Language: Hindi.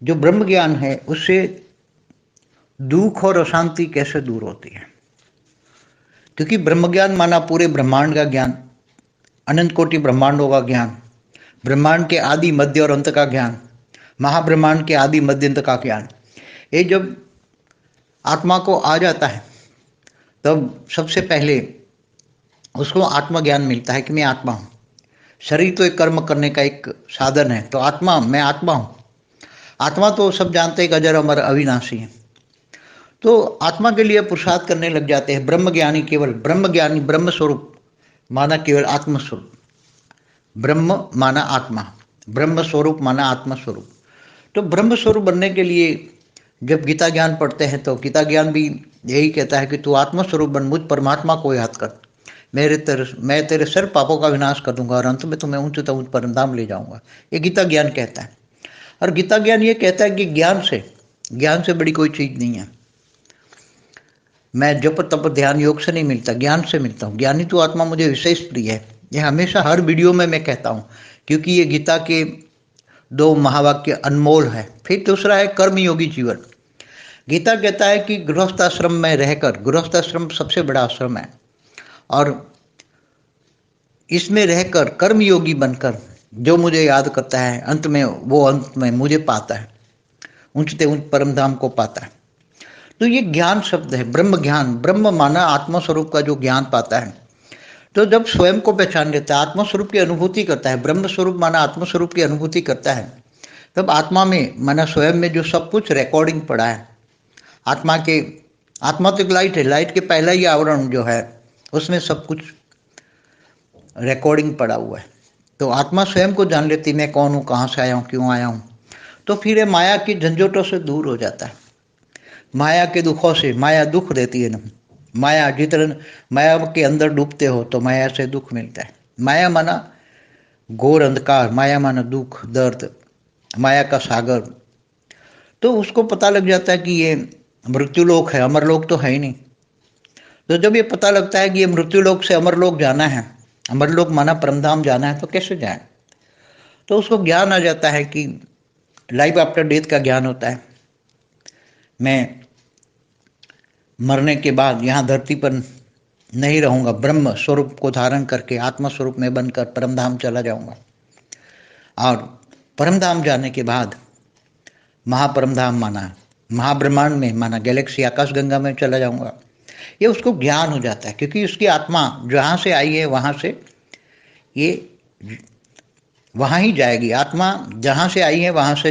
जो ब्रह्म ज्ञान है उससे दुख और अशांति कैसे दूर होती है। क्योंकि ब्रह्म ज्ञान माना पूरे ब्रह्मांड का ज्ञान, अनंत कोटि ब्रह्मांडों का ज्ञान, ब्रह्मांड के आदि मध्य और अंत का ज्ञान, महाब्रह्मांड के आदि मध्य अंत का ज्ञान। ये जब आत्मा को आ जाता है तब सबसे पहले उसको आत्मज्ञान मिलता है कि मैं आत्मा हूँ। शरीर तो एक कर्म करने का एक साधन है, तो आत्मा, मैं आत्मा हूँ। आत्मा तो सब जानते हैं, अजर अमर अविनाशी है। तो आत्मा के लिए पुरुषार्थ करने लग जाते हैं। ब्रह्म ज्ञानी केवल ब्रह्म ज्ञानी, ब्रह्म स्वरूप माना केवल आत्म स्वरूप, ब्रह्म माना आत्मा, ब्रह्म स्वरूप माना आत्मा स्वरूप। तो ब्रह्म स्वरूप बनने के लिए जब गीता ज्ञान पढ़ते हैं तो गीता ज्ञान भी यही कहता है कि तू आत्मा स्वरूप बन, मुझ परमात्मा को याद कर, मैं तेरे सर पापों का विनाश कर दूंगा और अंत में तुम्हें उच्चतम उच्च परम धाम ले जाऊंगा। ये गीता ज्ञान कहता है। और गीता ज्ञान ये कहता है कि ज्ञान से बड़ी कोई चीज नहीं है। मैं जप तप ध्यान योग से नहीं मिलता, ज्ञान से मिलता हूँ। ज्ञानी तो आत्मा मुझे विशेष प्रिय है। यह हमेशा हर वीडियो में मैं कहता हूँ, क्योंकि ये गीता के दो महावाक्य अनमोल है। फिर दूसरा है कर्मयोगी जीवन। गीता कहता है कि गृहस्थाश्रम में रहकर, गृहस्थाश्रम सबसे बड़ा आश्रम है, और इसमें रहकर कर्मयोगी बनकर जो मुझे याद करता है अंत में मुझे पाता है, ऊंचते ऊंच परम धाम को पाता है। तो ये ज्ञान शब्द है, ब्रह्म ज्ञान। ब्रह्म माना आत्मा स्वरूप का जो ज्ञान पाता है, तो जब स्वयं को पहचान लेता है, आत्मा स्वरूप की अनुभूति करता है, ब्रह्म स्वरूप माना आत्मा स्वरूप की अनुभूति करता है, तब आत्मा में माना स्वयं में जो सब कुछ रिकॉर्डिंग पड़ा है, आत्मा तो एक लाइट है, लाइट के पहला ही आवरण जो है उसमें सब कुछ रिकॉर्डिंग पड़ा हुआ है। तो आत्मा स्वयं को जान लेती, मैं कौन हूँ, कहाँ से आया हूँ, क्यों आया हूँ। तो फिर ये माया की झंझोटों से दूर हो जाता है, माया के दुखों से। माया दुख देती है ना, माया जितना माया के अंदर डूबते हो तो माया से दुख मिलता है। माया माना घोर अंधकार, माया माना दुख दर्द, माया का सागर। तो उसको पता लग जाता है कि ये मृत्युलोक है, अमरलोक तो है ही नहीं। तो जब ये पता लगता है कि ये मृत्युलोक से अमरलोक जाना है, अमरलोक माना परमधाम जाना है, तो कैसे जाए। तो उसको ज्ञान आ जाता है कि लाइफ आफ्टर डेथ का ज्ञान होता है। मैं मरने के बाद यहाँ धरती पर नहीं रहूंगा, ब्रह्म स्वरूप को धारण करके आत्मा स्वरूप में बनकर परमधाम चला जाऊंगा, और परमधाम जाने के बाद महापरमधाम माना महाब्रह्मांड में, माना गैलेक्सी आकाश गंगा में चला जाऊंगा। ये उसको ज्ञान हो जाता है, क्योंकि उसकी आत्मा जहाँ से आई है वहाँ से ये वहाँ ही जाएगी। आत्मा जहाँ से आई है वहाँ से